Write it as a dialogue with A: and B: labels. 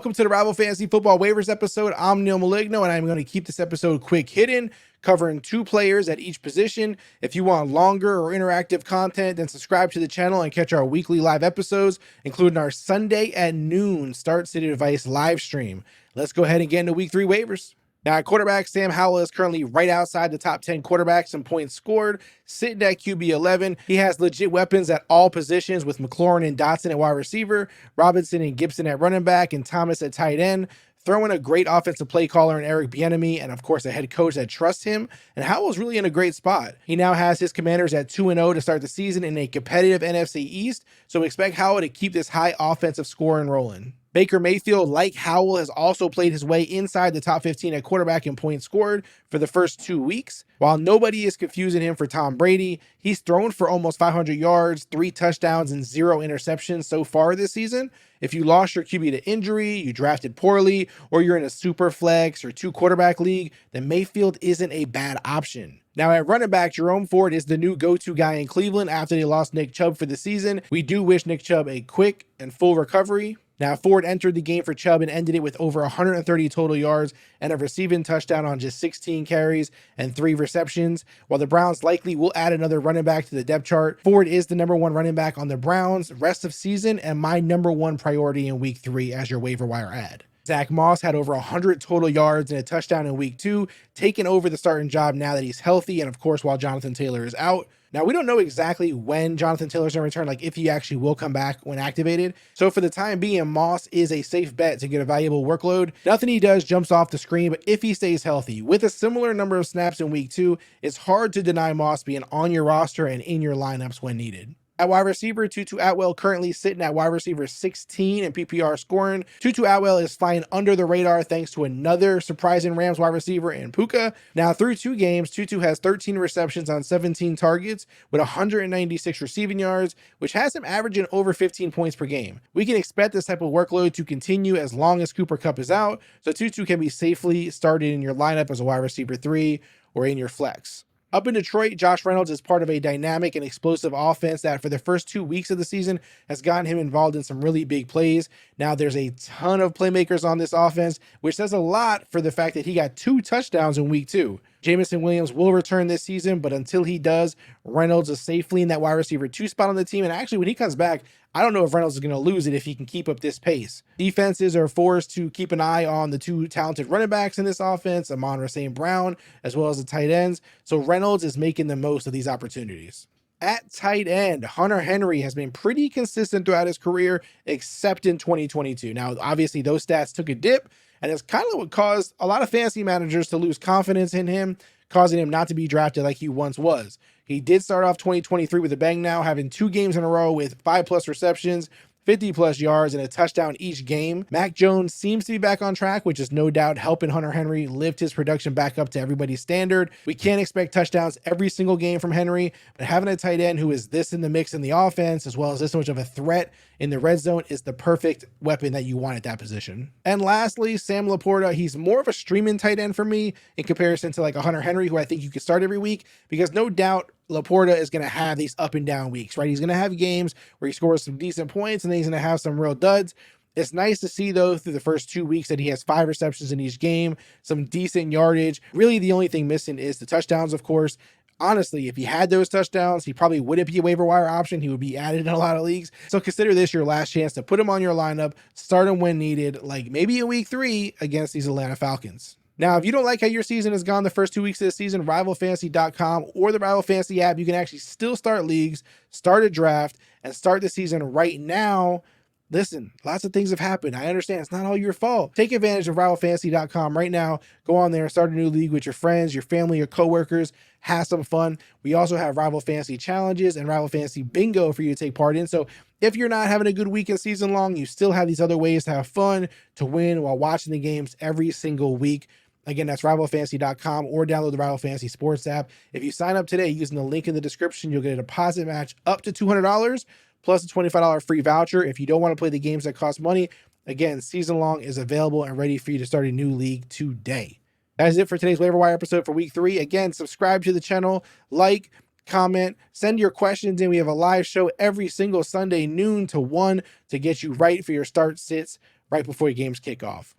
A: Welcome to the Rival Fantasy Football Waivers episode. I'm Neil Maligno, and I'm going to keep this episode quick hidden, covering 2 players at each position. If you want longer or interactive content, then subscribe to the channel and catch our weekly live episodes, including our Sunday at noon Start City Device live stream. Let's go ahead and get into week 3 waivers. Now, at quarterback, Sam Howell is currently right outside the top 10 quarterbacks in points scored, sitting at QB 11. He has legit weapons at all positions with McLaurin and Dotson at wide receiver, Robinson and Gibson at running back, and Thomas at tight end. Throw in a great offensive play caller in Eric Bieniemy, and of course a head coach that trusts him, and Howell's really in a great spot. He now has his Commanders at 2-0 to start the season in a competitive NFC East, so expect Howell to keep this high offensive scoring rolling. Baker Mayfield, like Howell, has also played his way inside the top 15 at quarterback in points scored for the first 2 weeks. While nobody is confusing him for Tom Brady, he's thrown for almost 500 yards, 3 touchdowns, and 0 interceptions so far this season. If you lost your QB to injury, you drafted poorly, or you're in a super flex or 2 quarterback league, then Mayfield isn't a bad option. Now at running back, Jerome Ford is the new go-to guy in Cleveland after they lost Nick Chubb for the season. We do wish Nick Chubb a quick and full recovery. Now, Ford entered the game for Chubb and ended it with over 130 total yards and a receiving touchdown on just 16 carries and 3 receptions. While the Browns likely will add another running back to the depth chart, Ford is the #1 running back on the Browns rest of season and my #1 priority in week 3 as your waiver wire add. Zach Moss had over 100 total yards and a touchdown in week 2, taking over the starting job now that he's healthy and of course while Jonathan Taylor is out. Now, we don't know exactly when Jonathan Taylor's going to return, like if he actually will come back when activated. So for the time being, Moss is a safe bet to get a valuable workload. Nothing he does jumps off the screen, but if he stays healthy, with a similar number of snaps in week 2, it's hard to deny Moss being on your roster and in your lineups when needed. At wide receiver, Tutu Atwell currently sitting at wide receiver 16 in PPR scoring. Tutu Atwell is flying under the radar thanks to another surprising Rams wide receiver in Puka. Now through 2 games, Tutu has 13 receptions on 17 targets with 196 receiving yards, which has him averaging over 15 points per game. We can expect this type of workload to continue as long as Cooper Kupp is out, so Tutu can be safely started in your lineup as a wide receiver 3 or in your flex. Up in Detroit, Josh Reynolds is part of a dynamic and explosive offense that for the first 2 weeks of the season has gotten him involved in some really big plays. Now there's a ton of playmakers on this offense, which says a lot for the fact that he got 2 touchdowns in week 2. Jameson Williams will return this season, but until he does, Reynolds is safely in that wide receiver 2 spot on the team. And actually, when he comes back, I don't know if Reynolds is going to lose it if he can keep up this pace. Defenses are forced to keep an eye on the 2 talented running backs in this offense, Amon-Ra St. Brown, as well as the tight ends. So Reynolds is making the most of these opportunities. At tight end, Hunter Henry has been pretty consistent throughout his career, except in 2022. Now, obviously, those stats took a dip, and it's kind of what caused a lot of fantasy managers to lose confidence in him, causing him not to be drafted like he once was. He did start off 2023 with a bang now, having 2 games in a row with 5+ receptions, 50+ yards, and a touchdown each game. Mac Jones seems to be back on track, which is no doubt helping Hunter Henry lift his production back up to everybody's standard. We can't expect touchdowns every single game from Henry, but having a tight end who is this in the mix in the offense, as well as this much of a threat in the red zone, is the perfect weapon that you want at that position. And lastly, Sam Laporta. He's more of a streaming tight end for me in comparison to like a Hunter Henry, who I think you could start every week, because no doubt Laporta is going to have these up and down weeks, right? He's going to have games where he scores some decent points and then he's going to have some real duds. It's nice to see, though, through the first 2 weeks that he has 5 receptions in each game, some decent yardage. Really, the only thing missing is the touchdowns, of course. Honestly, if he had those touchdowns, he probably wouldn't be a waiver wire option. He would be added in a lot of leagues. So consider this your last chance to put him on your lineup, start him when needed, like maybe in week 3 against these Atlanta Falcons. Now, if you don't like how your season has gone the first 2 weeks of the season, rivalfantasy.com or the Rival Fantasy app, you can actually still start leagues, start a draft, and start the season right now. Listen, lots of things have happened. I understand it's not all your fault. Take advantage of rivalfantasy.com right now. Go on there and start a new league with your friends, your family, your coworkers. Have some fun. We also have Rival Fantasy challenges and Rival Fantasy bingo for you to take part in. So if you're not having a good weekend season long, you still have these other ways to have fun, to win while watching the games every single week. Again, that's rivalfantasy.com or download the Rival Fantasy Sports app. If you sign up today using the link in the description, you'll get a deposit match up to $200 plus a $25 free voucher. If you don't want to play the games that cost money, again, season long is available and ready for you to start a new league today. That is it for today's waiver wire episode for week 3. Again, subscribe to the channel, like, comment, send your questions in. We have a live show every single Sunday, noon to 1, to get you right for your start sits right before games kick off.